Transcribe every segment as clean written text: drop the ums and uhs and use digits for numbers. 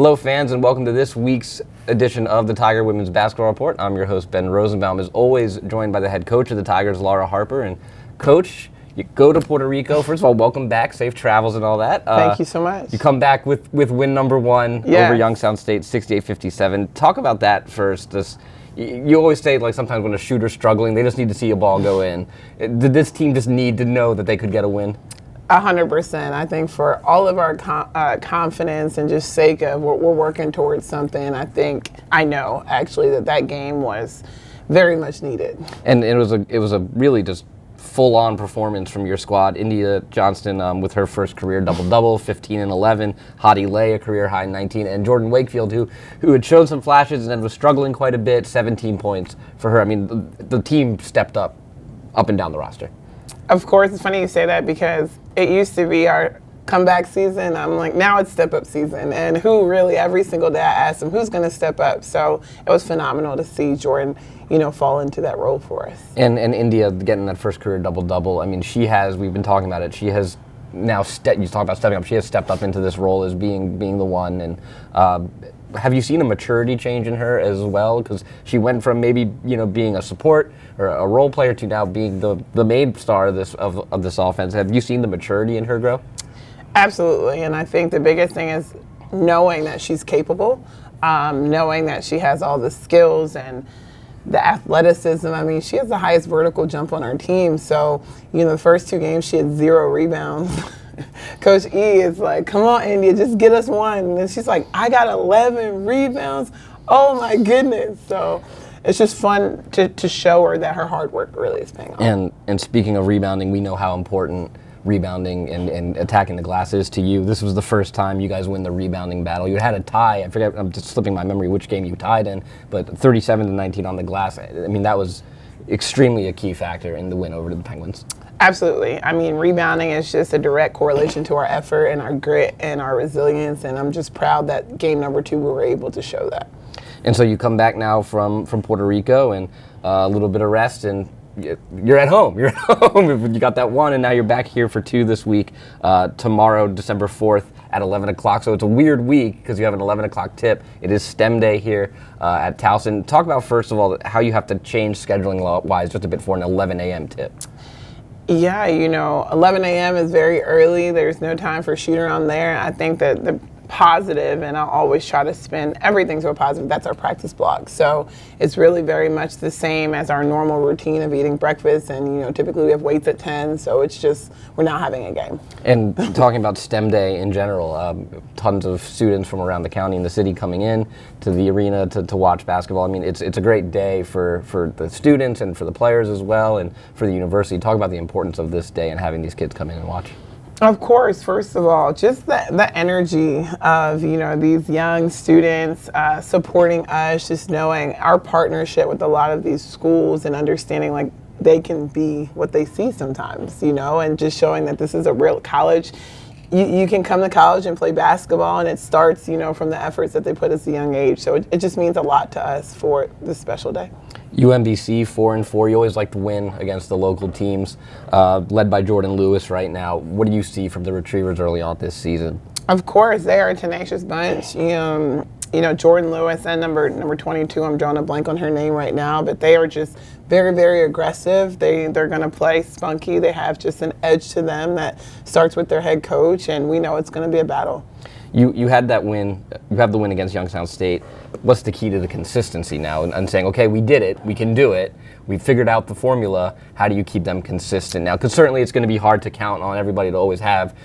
Hello, fans, and welcome to this week's edition of the Tiger Women's Basketball Report. I'm your host, Ben Rosenbaum, as always joined by the head coach of the Tigers, Laura Harper. And, Coach, you go to Puerto Rico. First of all, welcome back. Safe travels and all that. Thank you so much. You come back with win number one over Youngstown State, 68-57. Talk about that first. You always say, like, sometimes when a shooter's struggling, they just need to see a ball go in. Did this team just need to know that they could get a win? 100%. I think for all of our confidence and just sake of we're working towards something, I know actually that game was very much needed. And it was a really just full-on performance from your squad. India Johnston with her first career double-double, 15 and 11. Hadi Lay, a career-high 19. And Jordan Wakefield, who had shown some flashes and was struggling quite a bit, 17 points for her. I mean, the team stepped up and down the roster. Of course, it's funny you say that because it used to be our comeback season. I'm like, now it's step-up season. And every single day I asked them, who's going to step up? So it was phenomenal to see Jordan, fall into that role for us. And India getting that first career double-double. I mean, we've been talking about it, she has now, you talk about stepping up, she has stepped up into this role as being the one. And have you seen a maturity change in her as well? Because she went from maybe, being a support or a role player to now being the main star of this offense. Have you seen the maturity in her grow? Absolutely. And I think the biggest thing is knowing that she's capable, knowing that she has all the skills and the athleticism. I mean, she has the highest vertical jump on our team. So, the first two games, she had 0 rebounds. Coach E is like, come on, India, just get us one. And she's like, I got 11 rebounds. Oh, my goodness. So it's just fun to show her that her hard work really is paying off. And speaking of rebounding, we know how important rebounding and attacking the glass is to you. This was the first time you guys win the rebounding battle. You had a tie. I forget, I'm just slipping my memory which game you tied in, but 37-19 on the glass. I mean, that was extremely a key factor in the win over the Penguins. Absolutely. I mean, rebounding is just a direct correlation to our effort and our grit and our resilience, and I'm just proud that game number 2 we were able to show that. And so you come back now from Puerto Rico and a little bit of rest, and you're at home. You're at home. You got that one, and now you're back here for 2 this week. Tomorrow, December 4th at 11 o'clock. So it's a weird week because you have an 11 o'clock tip. It is STEM Day here at Towson. Talk about, first of all, how you have to change scheduling-wise just a bit for an 11 a.m. tip. Yeah, 11 a.m. is very early. There's no time for shoot around there. I think that the positive, and I'll always try to spin everything to a positive, that's our practice block. So it's really very much the same as our normal routine of eating breakfast, and typically we have weights at 10, so it's just we're not having a game. And talking about STEM Day in general, tons of students from around the county and the city coming in to the arena to watch basketball. I mean, it's a great day for the students and for the players as well, and for the university. Talk about the importance of this day and having these kids come in and watch. Of course, first of all, just the energy of, these young students supporting us, just knowing our partnership with a lot of these schools and understanding, like, they can be what they see sometimes, and just showing that this is a real college. You can come to college and play basketball, and it starts, from the efforts that they put at a young age. So it just means a lot to us for this special day. UMBC 4-4. You always like to win against the local teams, led by Jordan Lewis right now. What do you see from the Retrievers early on this season? Of course, they are a tenacious bunch. Jordan Lewis and number 22. I'm drawing a blank on her name right now, but they are just very, very aggressive. They're going to play spunky. They have just an edge to them that starts with their head coach, and we know it's going to be a battle. You had that win. You have the win against Youngstown State. What's the key to the consistency now? And saying, okay, we did it. We can do it. We figured out the formula. How do you keep them consistent now? Because certainly it's going to be hard to count on everybody to always have,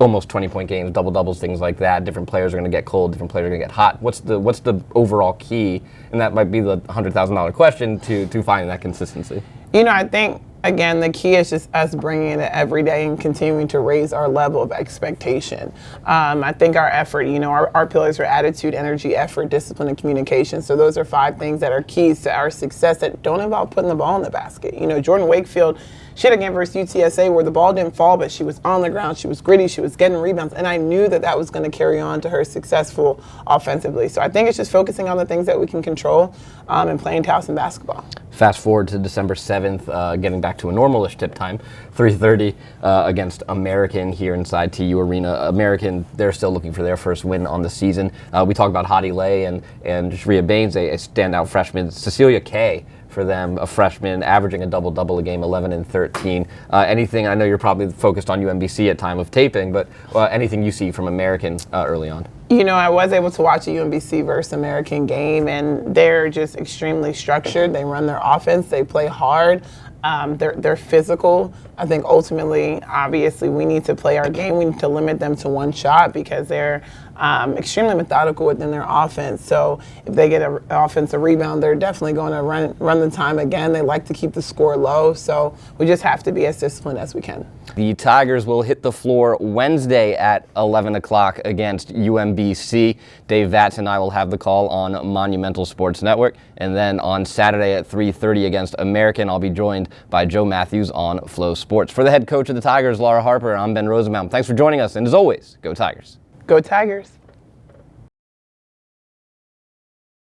almost 20-point games, double-doubles, things like that. Different players are going to get cold. Different players are going to get hot. What's the overall key? And that might be the $100,000 question to finding that consistency. I think, again, the key is just us bringing it every day and continuing to raise our level of expectation. I think our effort, our pillars are attitude, energy, effort, discipline, and communication. So those are 5 things that are keys to our success that don't involve putting the ball in the basket. Jordan Wakefield, She had a game versus UTSA where the ball didn't fall, but she was on the ground, she was gritty, she was getting rebounds, and I knew that that was going to carry on to her successful offensively. So I think it's just focusing on the things that we can control and playing Towson basketball. Fast forward to December 7th, getting back to a normal-ish tip time, 3:30 against American here inside TU Arena. American, they're still looking for their first win on the season. We talked about Hadi Lay and Sharia Baines, a standout freshman. Cecilia Kay for them, a freshman, averaging a double-double a game, 11 and 13. Anything, I know you're probably focused on UMBC at time of taping, but anything you see from American early on? You know, I was able to watch a UMBC versus American game, and they're just extremely structured. They run their offense. They play hard. They're physical. I think ultimately, obviously, we need to play our game. We need to limit them to one shot because they're extremely methodical within their offense. So if they get an offensive rebound, they're definitely going to run the time again. They like to keep the score low. So we just have to be as disciplined as we can. The Tigers will hit the floor Wednesday at 11 o'clock against UMBC. Dave Vatz and I will have the call on Monumental Sports Network. And then on Saturday at 3:30 against American, I'll be joined by Joe Matthews on Flow Sports. For the head coach of the Tigers, Laura Harper, I'm Ben Rosenbaum. Thanks for joining us. And as always, go Tigers. Go Tigers.